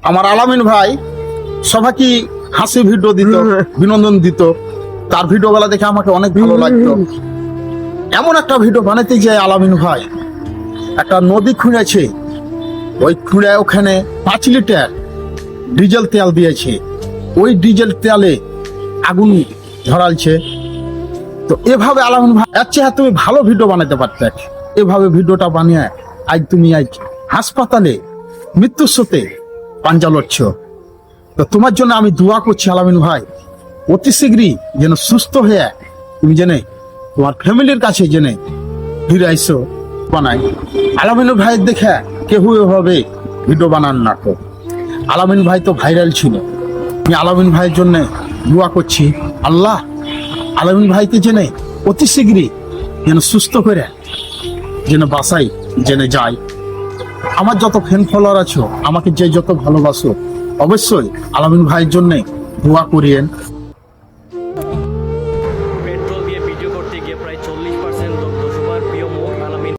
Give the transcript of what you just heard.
আমার আলামিন ভাই সবাইকে হাসি ভিডিও দিত, বিনোদন দিত। তার ভিডিও গুলা দেখে আমাকে অনেক ভালো লাগতো। এমন একটা ভিডিও বানাতে যায় আলামিন ভাই, একটা নদী খুঁড়েছে, ওই খুঁড়ে ওখানে 5 লিটার ডিজেল তেল দিয়েছে, ওই ডিজেল তেলে আগুন ধরালছে। তো এভাবে আলামিন ভাই আচ্ছা তুমি ভালো ভিডিও বানাতে পারতে, এভাবে ভিডিওটা বানিয়ে আজ তুমি আজ হাসপাতালে মৃত্যুর সাথে পাঞ্জা লড়ছ। তো তোমার জন্য আমি দোয়া করছি আলামিন ভাই, অতি শীঘ্রই যেন সুস্থ হয়ে তুমি জেনে তোমার ফ্যামিলির কাছে জেনে ফিরে আইসো বানাই। আলামিন ভাই দেখে কেউ এভাবে ভিডিও বানান না তো। আলামিন ভাই তো ভাইরাল ছিল। আমি আলামিন ভাইয়ের জন্য দোয়া করছি, আল্লাহ আলামিন ভাইকে জেনে অতি শীঘ্রই যেন সুস্থ করে যেন বাসাই জেনে যায়। আমার যত ফ্যান ফলোয়ার আছো, আমাকে যে যত ভালোবাসো, অবশ্যই আলামিন ভাইয়ের জন্য দোয়া করিয়েন।